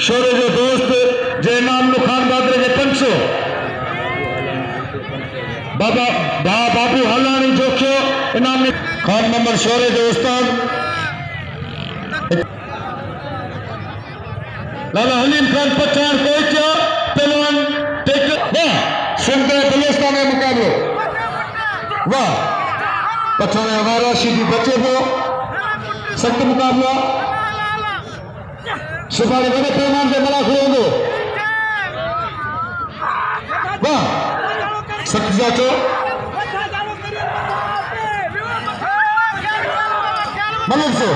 शोरे जो दोस्त जे इमाम खान बादरे के 500 बाबू हलानी जोखियो इनाम खान मोहम्मद शोरे जो उस्ताद लाला हलीम खान पठान कोइचा पहलवान टेक वाह सुनते बलोस्ता में मुकाबलो वाह पठान हमारा शीदी बच्चे को सख्त मुकाबला सुपारी बड़े पैमान से बड़ा खड़े वाह सख्त जाचो मतलब सो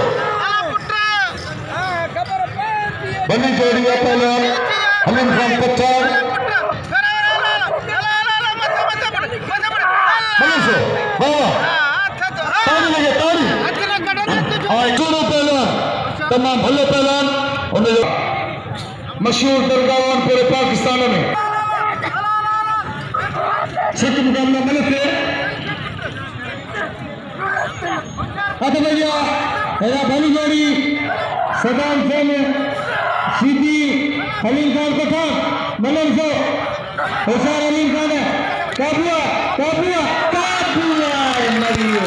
बनी जोड़ी पहलवान हलीम खान पठान मतलब सो वाह ताड़ी लगे ताड़ी चूड़ो पहलवान तमाम भले पहलवान मशहूर दरगाहवान पूरे पाकिस्तान में सख्त मुकाबला मलिक है भैया मेरा भली जोड़ी सदाम खान सीधी हलीम खान पठान मलम से होशियार हलीम खान है काबुआ काबुआ काबुआ मरियो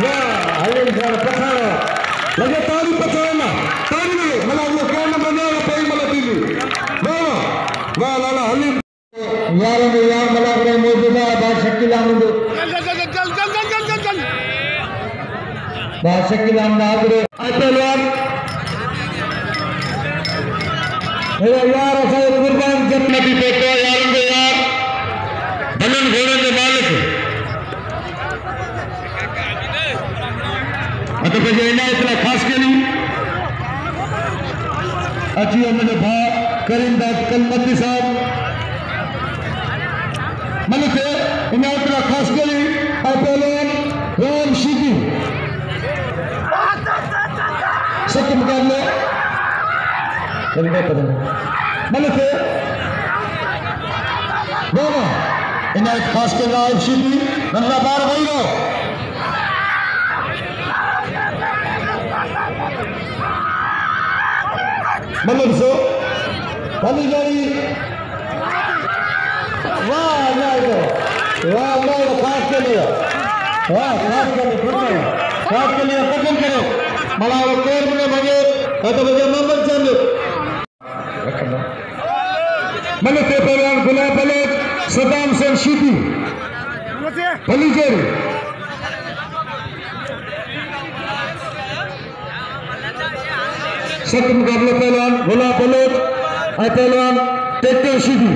वाह हलीम खान पठान लगे तारी पठाना तारी लगे मतलब वो क्या नंबर नहीं पे मतलब दिल्ली वाह वाह लाला हलीम यार में यार मतलब रे मौजूदा बात शकील अहमद बात शकील अहमद आदरे पहलवान मेरा यार ऐसा कुर्बान जब नबी बेटो यार में यार बलन घोड़े के मालिक तो मुझे इतना खास के लिए अच्छी मेरे भाई करीमदास कलमती साहब मलिक इन्हें इतना खास के लिए पहलवान राम शीदी सत्य मुकाबले मलिक बाबा इन्हें खास के राम शीदी नंदा बार भाई लो मतलब सो भली जोड़ी वाह खास के लिए वाह खास के लिए पसंद करो मला वो कोर में भगे तो मुझे मोहम्मद चंद मतलब से पहलवान गुलाब बलोच सदाम से शीदी भली जोड़ी सख्त मुकाबले पहलवान गुलाब बलोच और पहलवान टेक्टर शीदी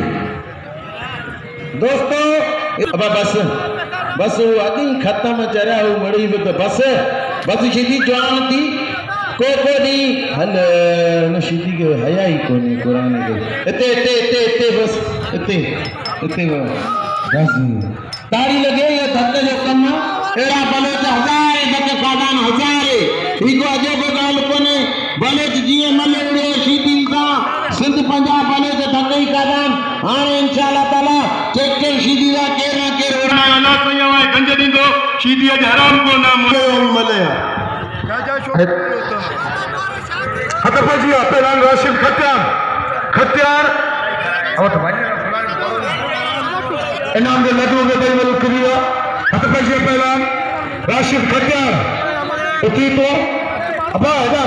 दोस्तों अब बस वो आदि खत्म चरा वो मड़ी भी तो बस शीदी जवान थी को दी हल न शीदी के हया ही कोनी कुरान के इते बस इते बस ताड़ी लगे ये धक्के जो कम एड़ा बलोच हजारे बके कादान हजारे इको अजो को गाल कोने बलोच जीए मले उड़े शीदी का सिंध पंजाब बलोच धक्के कादान हाने इंशाअल्लाह ताला टेक्टर शीदी का केरा के रोड़ा ना पयो है गंज दींदो शीदी अज हराम को नाम मले हतफजिया पहलवान राशिद खत्यार अब तो इनाम के लड्डू के भाई मलक करिया हतफजिया पहलवान राशिद खत्यार उठी तो अबा आजा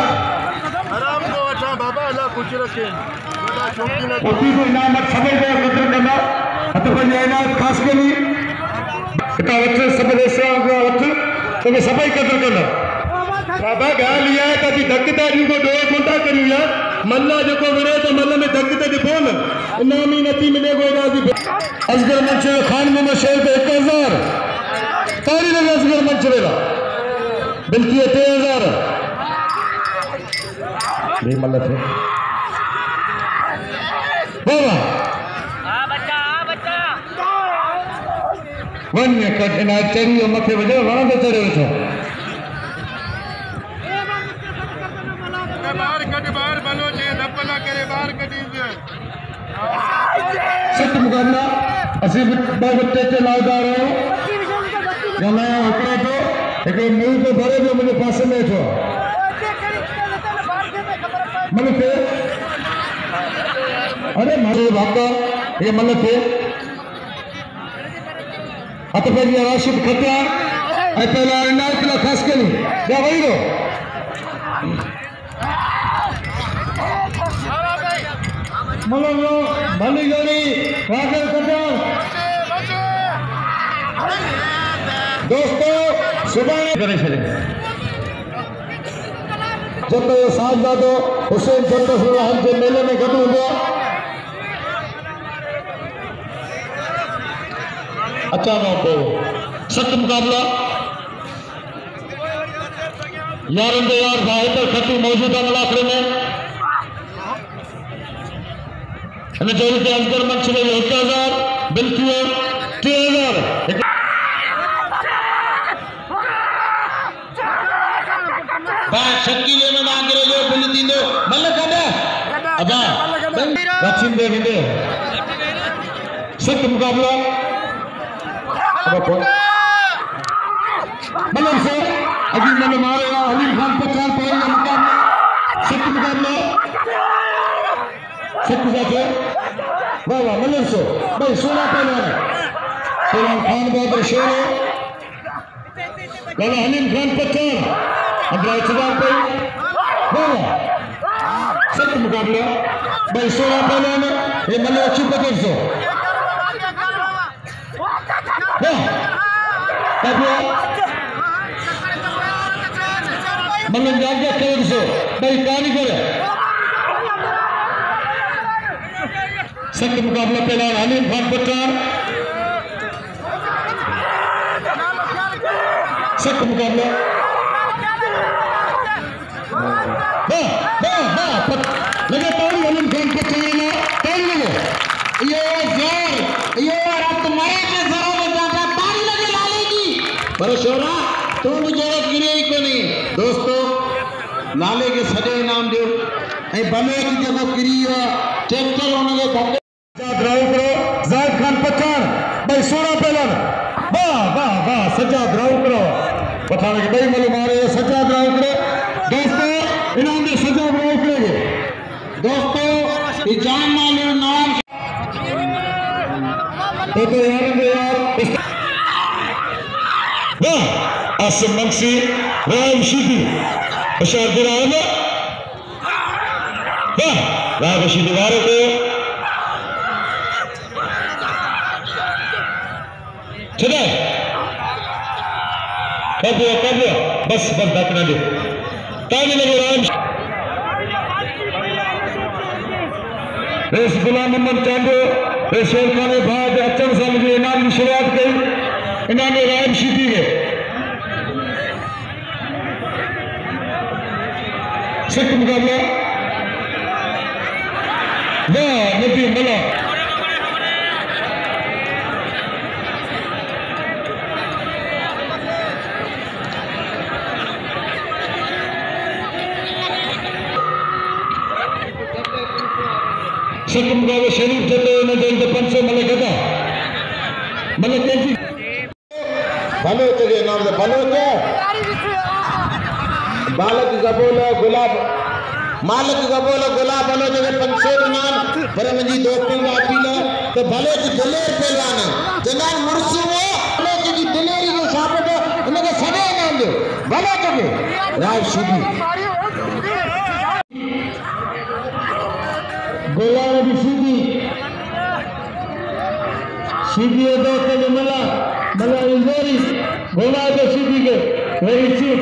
आराम को अच्छा बाबा अल्लाह कुछ रखे उठी को इनाम सभी को कदर करना हतफजिया इनाम खास के लिए इतना बच्चे सब देशों का बच्चे तो सभी कदर करना बाबा गाल लिया है कभी धक्कता जी को 2 घंटा करिया मल्ला जो को वरे तो मल्ला में धक्कते दिखो न इनामी नती मिले को राजी असगर मंचरे खान में शेर पे 1000 तारी लगे असगर मंचरे का बल्कि 3000 बे मल्ला थे बाबा वन कट ना चढ़ियो मथे वजो वण ते चढ़ियो छो बाहर कट बाहर बनो जे धपला करे बाहर कटी नसीब बाबत टे लाउदार हो गलाया होकरा तो एक मुंह को भरे जो मुझे पास में छो मन थे अरे मारे भागा ये मन थे अतपजी राशिद खत्या ए पहला इनायत ला खास के लिए या वही रो मलो भली जोड़ी राशिद खत्या दोस्तों सुबह करे चले जब ये साजदादो हुसैन चंद्रशेखर के मेले में गडू हुआ अचानक को सख्त मुकाबला यार भाईतर खट्टी मौजूदा मुलाकरे में जोड़ी के अंदर मंच में 1000 बिल्कुल 3000 शकीले में मांगे जो बिल दींदो मल्ल कदा अबा दक्षिण दे विंदे सख्त मुकाबला मल्ल से अभी मल्ल मारेगा हलीम खान पठान पड़ेगा मुकाबला सख्त मुकाबला सख्त जाके वाह वाह मल्ल से भाई 16 पहलवान खान बहादुर शेर लाला हलीम खान पठान अंदर पे सख्त मुकाबला भाई 16 पहलवान ये मल्ल अच्छी पकड़ से मल्ल जागे कलर से भाई कहानी करे सख्त मुकाबला पहलवान हलीम खान पठान सख्त मुकाबला लगे ताली हलीम खान पठान ताली लगे ये रात तुम्हारे के जरा में जाता ताली लगे लालेगी पर शोरा तुम जरूरत गिरे ही को नहीं दोस्तों नाले के सजे इनाम दो ए बने की जगह गिरी है ट्रैक्टर उन्होंने धक्के ड्राइव करो जाहिद खान पठान भाई 16 पहलवान वाह वाह वाह सजा ड्राइव करो पठान के भाई मालूम आ रहे सजा ड्राइव करो दोस्तों इनाम दे सजा ड्राइव करेंगे दोस्तों ये जान मालूम नाम तो यार वाह आसिम मंसी राम शीदी बशार दिराम वाह राम शीदी वारे को चले कर दिया बस धक्का दे ताली लगे राम रेस गुलाम मोहम्मद चांदो शेर खान भाग अचन से मुझे इनाम की शुरुआत की इनाम राम शीदी के सख्त मुकाबला वाह नबी मला सख्त मुकाबला शरीफ जते न जल्द 500 मले कदा मले कैसी भलो तेरे नाम से भलो क्या बालक गबोला गुलाब मालक गबोला गुलाब भलो जगह 500 इनाम पर मुझी दोस्तों का अपील तो भले की दिलेर पहलवान जनाब मुर्सू वो भले की दिलेरी के साथ उनके सने इनाम दो भले जगह राव शीदी गोला भी शीदी दोस्त ने मला इंजरी गोला तो शीदी के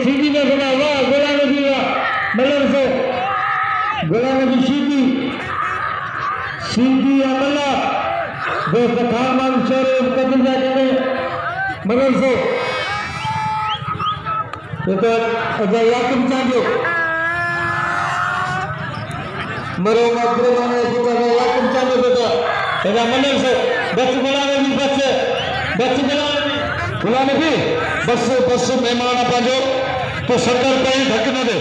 शीदी में बना वाह गोला ने भी मतलब से गोला ने भी शीदी अमला दोस्त खान मान शोर कदम जाके मतलब से तो अगर याकम चाहिए मरो मगरे माने सुबह याकम चाहिए तो तेरा मतलब से बस बुलाने भी बस मेहमान आप जो तो सरकार पे धक्के न दे।